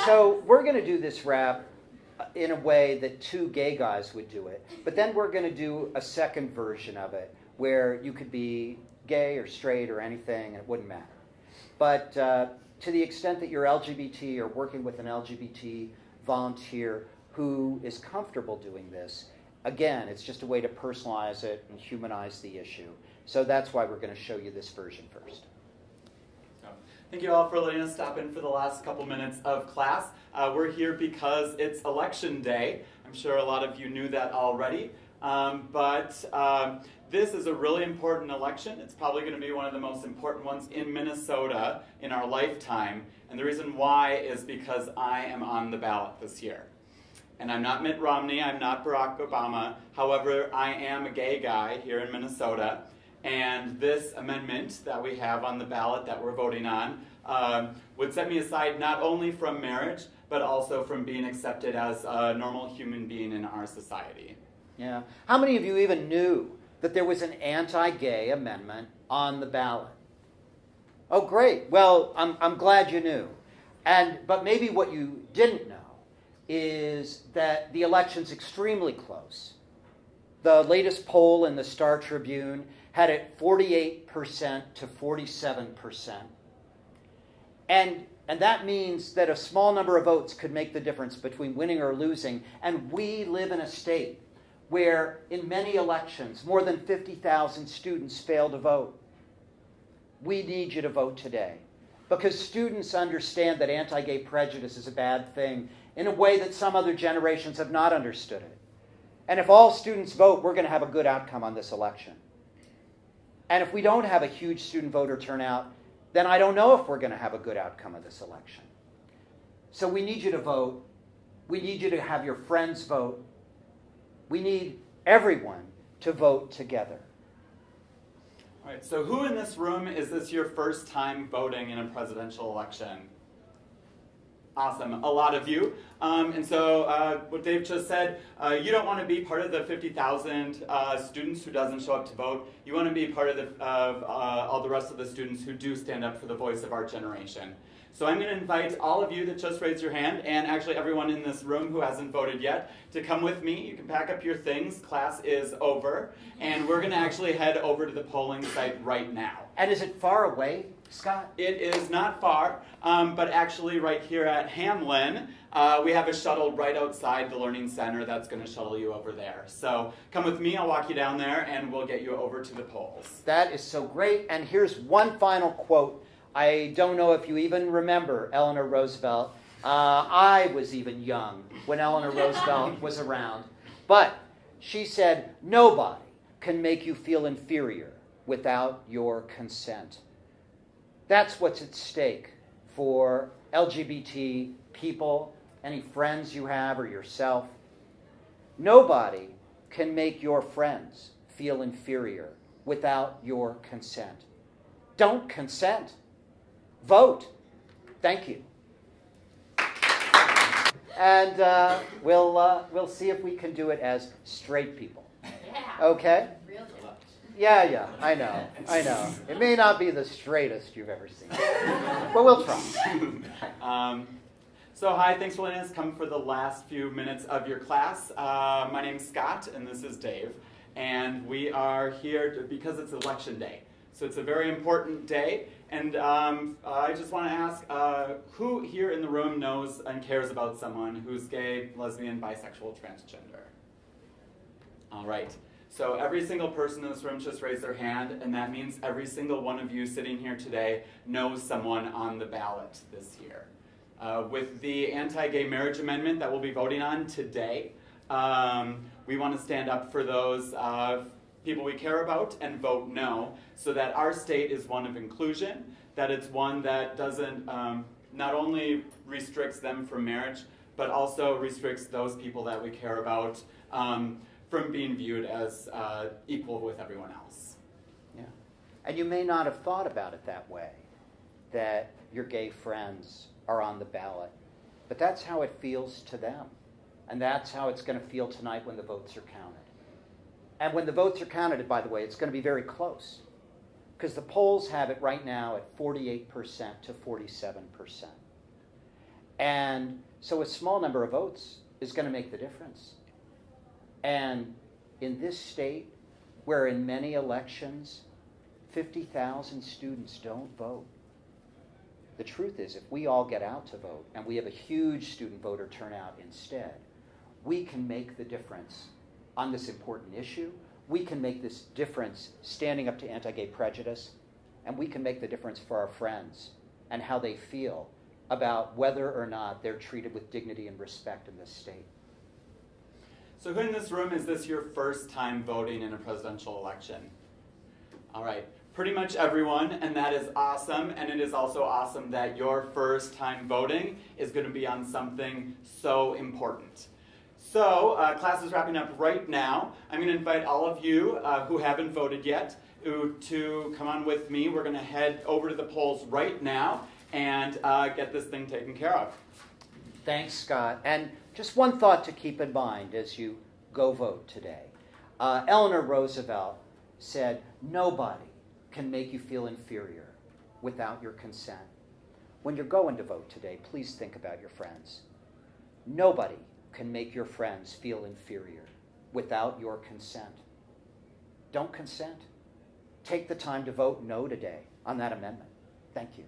So we're going to do this rap in a way that two gay guys would do it. But then we're going to do a second version of it where you could be gay or straight or anything, and it wouldn't matter. But to the extent that you're LGBT or working with an LGBT volunteer who is comfortable doing this, again, it's just a way to personalize it and humanize the issue. So that's why we're going to show you this version first. Thank you all for letting us stop in for the last couple minutes of class. We're here because it's election day. I'm sure a lot of you knew that already. But this is a really important election. It's probably going to be one of the most important ones in Minnesota in our lifetime. And the reason why is because I am on the ballot this year. And I'm not Mitt Romney, I'm not Barack Obama. However, I am a gay guy here in Minnesota. And this amendment that we have on the ballot that we're voting on would set me aside not only from marriage, but also from being accepted as a normal human being in our society. Yeah. How many of you even knew that there was an anti-gay amendment on the ballot? Oh, great. Well, I'm glad you knew. But maybe what you didn't know is that the election's extremely close. The latest poll in the Star Tribune had it 48% to 47%. And that means that a small number of votes could make the difference between winning or losing. And we live in a state where in many elections, more than 50,000 students fail to vote. We need you to vote today because students understand that anti-gay prejudice is a bad thing in a way that some other generations have not understood it. And if all students vote, we're going to have a good outcome on this election. And if we don't have a huge student voter turnout, then I don't know if we're going to have a good outcome of this election. So we need you to vote. We need you to have your friends vote. We need everyone to vote together. All right, so who in this room is this your first time voting in a presidential election? Awesome, a lot of you. And so what Dave just said, you don't want to be part of the 50,000 students who doesn't show up to vote. You want to be part of all the rest of the students who do stand up for the voice of our generation. So I'm going to invite all of you that just raised your hand, and actually everyone in this room who hasn't voted yet, to come with me. You can pack up your things. Class is over. And we're going to actually head over to the polling site right now. And is it far away, Scott? It is not far, but actually right here at Hamlin, we have a shuttle right outside the Learning Center that's going to shuttle you over there. So come with me, I'll walk you down there, and we'll get you over to the polls. That is so great. And here's one final quote. I don't know if you even remember Eleanor Roosevelt. I was even young when Eleanor Roosevelt was around. But she said, "Nobody can make you feel inferior without your consent." That's what's at stake for LGBT people, any friends you have or yourself. Nobody can make your friends feel inferior without your consent. Don't consent. Vote. Thank you. And we'll see if we can do it as straight people. Yeah. Okay? Real Yeah, I know. It may not be the straightest you've ever seen, but we'll try. So hi, thanks for letting us come for the last few minutes of your class. My name's Scott, and this is Dave. And we are here because it's election day. So it's a very important day. And I just want to ask, who here in the room knows and cares about someone who's gay, lesbian, bisexual, transgender? All right. So every single person in this room just raised their hand, and that means every single one of you sitting here today knows someone on the ballot this year. With the anti-gay marriage amendment that we'll be voting on today, we want to stand up for those people we care about and vote no, so that our state is one of inclusion, that it's one that doesn't not only restricts them from marriage, but also restricts those people that we care about from being viewed as equal with everyone else. Yeah. And you may not have thought about it that way, that your gay friends are on the ballot, but that's how it feels to them. And that's how it's going to feel tonight when the votes are counted. And when the votes are counted, by the way, it's going to be very close, because the polls have it right now at 48% to 47%. And so a small number of votes is going to make the difference. And in this state, where in many elections, 50,000 students don't vote, the truth is, if we all get out to vote, and we have a huge student voter turnout instead, we can make the difference on this important issue. We can make this difference standing up to anti-gay prejudice, and we can make the difference for our friends and how they feel about whether or not they're treated with dignity and respect in this state. So who in this room, is this your first time voting in a presidential election? All right, pretty much everyone, and that is awesome. And it is also awesome that your first time voting is going to be on something so important. So class is wrapping up right now. I'm going to invite all of you who haven't voted yet to come on with me. We're going to head over to the polls right now and get this thing taken care of. Thanks, Scott. And just one thought to keep in mind as you go vote today. Eleanor Roosevelt said, "Nobody can make you feel inferior without your consent." When you're going to vote today, please think about your friends. Nobody can make your friends feel inferior without your consent. Don't consent. Take the time to vote no today on that amendment. Thank you.